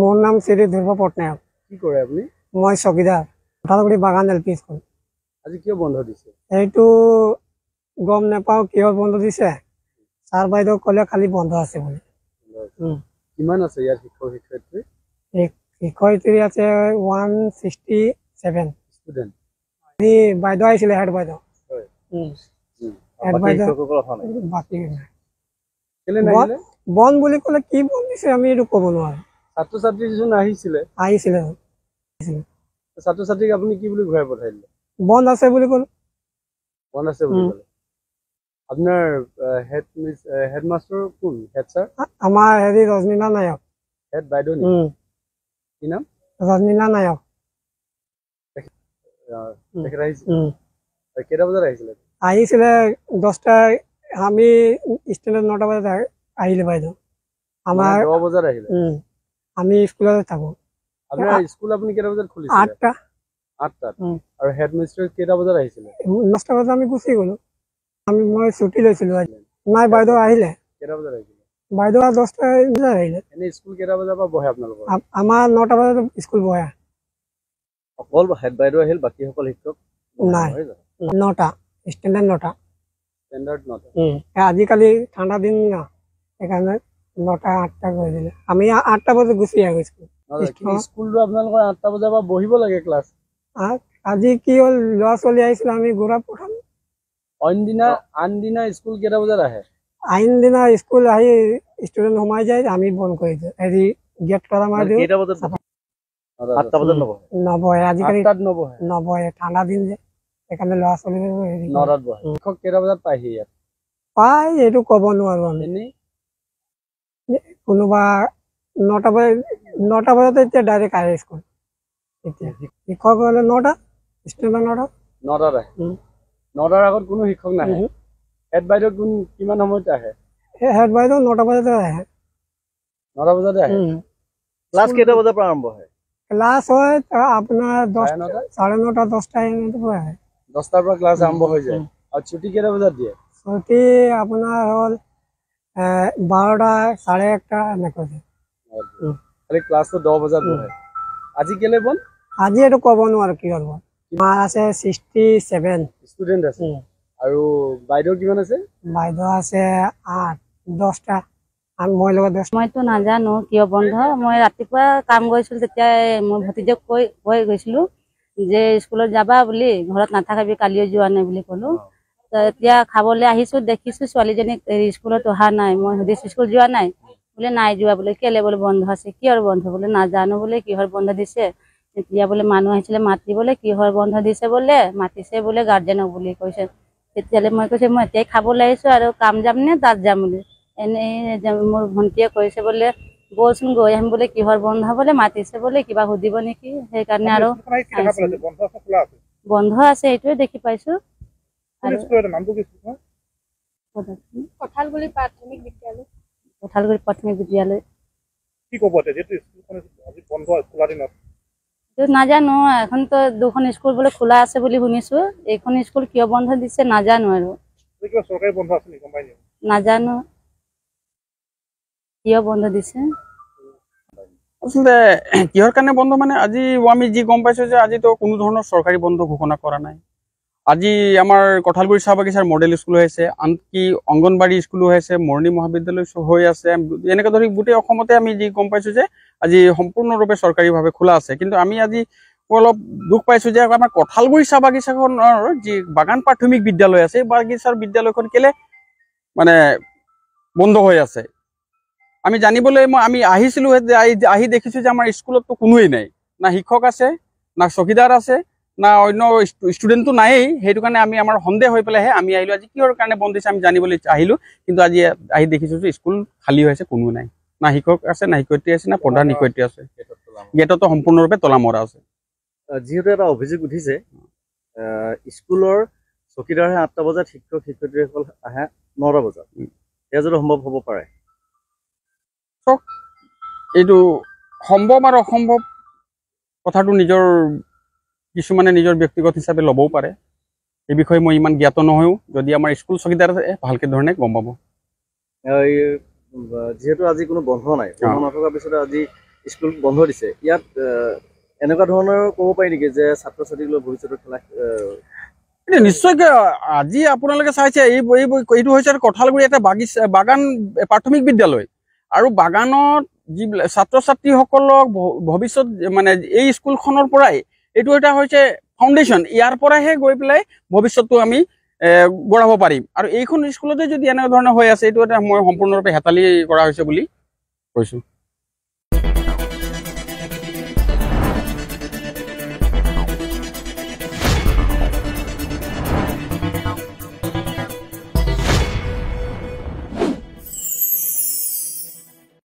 মোৰ নাম শ্ৰী ধ্ৰুৱ পটনায়ক। কি কৰে আপুনি? মই চকীদাৰ, কঁঠালগুৰি বাগান LP স্কুল। আজি কিয় বন্ধ দিছে? এইটো গম নাপাওঁ কিয় বন্ধ দিছে। ছাৰ বাইদেউ ক'লে খালি বন্ধ আছে বুলি। কিমান আছে ইয়াত শিক্ষক শিক্ষয়িত্ৰী? শিক্ষয়িত্ৰী আছে 167 ষ্টুডেণ্ট। আজি বাইদেউ আহিছিলে, হেড বাইদেউ। হেড বাইদেউ বাকী বন্ধ বুলি ক'লে কি বন্ধ দিছে আমি এইটো ক'ব নোৱাৰো। ছাত্ৰ ছাত্ৰী যিজন আহিছিলে ছাত্ৰ ছাত্ৰীক আপুনি কি বুলি ঘূৰাই পঠাই দিলে? বন্ধ আছে বুলি ক'লো। বন্ধ আছে বুলি ক'লে। আপোনাৰ হেডমাষ্টাৰ কোন? Head sir? আমাৰ ৰজনীনা নায়ক। হেড বাইদেউ নেকি? কি নাম? ৰজনীনা নায়ক। তেখেত আহিছিলে? কেইটা বজাত আহিছিলে? আহিছিলে 10টা, আমি ষ্টেণ্ডত 9টা বজাত আহিলে বাইদেউ। আমাৰ 10 বজাত আহিলে। আমি স্কুলতে থাকো। আপোনাৰ স্কুল আপুনি কেইটা বজাত খুলিছিলে? 8টা। আৰু হেডমাষ্টাৰ কেইটা বজাত আহিছিলে? 9টা বজাত আমি গুচি গলো। মই ছুটি লৈছিলো আজি। নাই, বাইদেউ আহিলে। কেইটা বজাত আহিছিলে? বাইদেউ 10টা বজাত আহিলে। এনে স্কুল কেইটা বজাৰ পৰা বহে আপোনালোকৰ? আমাৰ 9টা বজাত স্কুল বহে। অকল হেড বাইদেউ আহিল, বাকী সকল শিক্ষক নাই? 9টা, ষ্টেণ্ডাৰ্ড 9টা। ষ্টেণ্ডাৰ্ড 9টা। আজিকালি ঠাণ্ডা দিন না, সেইকাৰণে 9টা 8টা কৰি দিলে। আমি 8টা বজাত গুচি আহো স্কুল। স্কুলটো আপোনালোকৰ 8টা বজাৰ পৰা বহিব লাগে ক্লাছ। আজি কি হ'ল, ল'ৰা ছোৱালী আহিছিলে, আমি ঘূৰা পঠালো। আন দিনা স্কুল কেইটা বজাত আহে? আইন দিনা স্কুল আহি ষ্টুডেণ্ট সোমাই যায়, আমি বন্ধ কৰি দিওঁ। গেট তলা মাৰি দিওঁ। 8টা বজাত নবহে আজিকালি, নবহে ঠাণ্ডা দিন যে, সেইকাৰণে ল'ৰা ছোৱালী 9টাত বহে। শিক্ষক কেইটা বজাত পায়হি ইয়াত? পাই, এইটো ক'ব নোৱাৰো আমি। কোনোবা 9টা বজাত এতিয়া ডাইৰেক্ট আহে স্কুল। এতিয়া শিক্ষক হলে 9টা, ষ্টেণ্ডাৰ্ড 9টাত আহে। 9টাৰ আগত কোনো শিক্ষক নাহে। হেড বাইদেউ কিমান সময়ত আহে? হেড বাইদেউ 9টা বজাতে আহে। 9টা বজাতে আহে। ক্লাছ কেইটা বজাৰ পৰা আৰম্ভ হয়? ক্লাছ হয় আপোনাৰ 9:30, 10টা এনেকৈ আহে। 10টাৰ পৰা ক্লাছ আৰম্ভ হৈ যায়। আৰু ছুটি কেইটা বজাত দিয়ে? ছুটি আপোনাৰ হ'ল 12টা, 1:30 এনেকৈ। খালি ক্লাছটো 10 বজাত বহে। আজি কেলে বন্ধ? আজি এইটো ক'ব নোৱাৰো কি হ'ল। আমাৰ আছে 67 ষ্টুডেণ্ট আছে। আৰু বাইদেউ কিমান আছে? বাইদেউ আছে 8, 10টা। মই লগত 10। মইতো নাজানো কিয় বন্ধ। মই ৰাতিপুৱা কাম গৈছিলো, তেতিয়া মোৰ ভতিজাক কৈ গৈছিলো যে স্কুলত যাবা বুলি, ঘৰত নাথাকিবি, কালিও যোৱা নাই বুলি ক'লো। এতিয়া খাবলৈ আহিছো, দেখিছো ছোৱালীজনী স্কুলত অহা নাই। মই সুধিছো স্কুল যোৱা নাই? বোলে নাই যোৱা। বোলে কেলে? বোলে বন্ধ আছে। কিহৰ বন্ধ? বোলে নাজানো। বোলে কিহৰ বন্ধ দিছে। তেতিয়া বোলে মানুহ আহিছিলে মাতিবলে, কিহৰ বন্ধ দিছে বোলে, মাতিছে বোলে গাৰ্জেনক বুলি কৈছে। তেতিয়াহ'লে মই কৈছো মই এতিয়াই খাবলৈ আহিছো আৰু কাম যাম নে তাত যাম বুলি। এনেই মোৰ ভণ্টিয়ে কৈছে বোলে বলচোন গৈ আহিম বোলে, কিহৰ বন্ধ বোলে, মাতিছে বোলে, কিবা সুধিব নেকি, সেইকাৰণে আৰু বন্ধ আছে এইটোৱে দেখি পাইছো। কঁঠালগুৰি প্ৰাথমিক বিদ্যালয়। কঁঠালগুৰি প্ৰাথমিক বিদ্যালয়। কি ক'ব আজি বন্ধ খোলা দিনত? নাজানো, এখন তো 2খন স্কুল বোলে খোলা আছে বুলি শুনিছো। এইখন স্কুল কিয় বন্ধ দিছে নাজানো। আৰু চৰকাৰী বন্ধ আছে নেকি? নাজানো কিয় বন্ধ দিছে। আচলতে কিহৰ কাৰণে বন্ধ মানে, আজি আমি যি গম পাইছো যে আজিতো কোনো ধৰণৰ চৰকাৰী বন্ধ ঘোষণা কৰা নাই। আজি আমাৰ কঁঠালগুৰি চাহ বাগিচাৰ মডেল স্কুল হৈ আছে, আনকি অংগনবাড়ী স্কুলো হৈ আছে, মৰণি মহাবিদ্যালয় হৈ আছে। এনেকৈ ধৰি গোটেই অসমতে আমি যি গম পাইছো যে আজি সম্পূৰ্ণৰূপে চৰকাৰীভাৱে খোলা আছে। কিন্তু আমি আজি অলপ দুখ পাইছো যে আমাৰ কঁঠালগুৰি চাহ বাগিচাখনৰ যি বাগান প্ৰাথমিক বিদ্যালয় আছে, এই বাগিচাৰ বিদ্যালয়খন কেলে মানে বন্ধ হৈ আছে। আমি জানিবলৈ আমি আহিছিলো, আহি দেখিছো যে আমাৰ স্কুলততো কোনোৱেই নাই। না শিক্ষক আছে, না চকীদাৰ আছে, না অন্য ষ্টুডেণ্টটো নায়েই। সেইটো কাৰণে আমি আমাৰ সন্দেহ হৈ পেলাইহে আমি আহিলো। আজি কিহৰ কাৰণে বন্ধ দিছে আমি জানিবলৈ আহিলো। কিন্তু আজি আহি দেখিছো যে স্কুল খালী হৈছে, কোনো নাই। না শিক্ষক আছে, না শিক্ষয়িত্ৰী আছে, না প্ৰধান শিক্ষয়িত্ৰী আছে। গেটতো সম্পূৰ্ণৰূপে তলা মৰা আছে। যিহেতু এটা অভিযোগ উঠিছে, স্কুলৰ চকীদাৰে 8টা বজাত, শিক্ষক শিক্ষয়িত্ৰীসকল আহে 9টা বজাত, এয়া যদি সম্ভৱ হ'ব পাৰে। এইটো সম্ভৱ আৰু অসম্ভৱ কথাটো কিছুমানে নিজৰ ব্যক্তিগত হিচাপে ল'বও পাৰে। এই বিষয়ে মই ইমান জ্ঞাত নহয়ও। যদি আমাৰ স্কুল চকীদাৰ ভালকে ধৰণে গম পাব। যিহেতু আজি কোনো বন্ধ নাই, বন্ধ নথকাৰ পিছতে আজি স্কুল বন্ধ দিছে ইয়াত এনেকুৱা ধৰণৰ ক'ব পাৰি নেকি যে ছাত্ৰ ছাত্ৰীক লৈ ভৱিষ্যতৰ খেলা নিশ্চয়কৈ আজি আপোনালোকে চাইছে এইটো হৈছে কঁঠালগুৰি এটা বাগান প্ৰাথমিক বিদ্যালয় আৰু বাগানত যিবিলাক ছাত্ৰ ছাত্ৰীসকলক ভৱিষ্যত মানে এই স্কুলখনৰ পৰাই এইটো এটা হৈছে ফাউণ্ডেশ্যন, ইয়াৰ পৰাহে গৈ পেলাই ভৱিষ্যতটো আমি গঢ়াব পাৰিম। আৰু এইখন স্কুলতে যদি এনেধৰণে হৈ আছে এইটো এটা মই সম্পূৰ্ণৰূপে হেতালি কৰা হৈছে বুলি কৈছোঁ।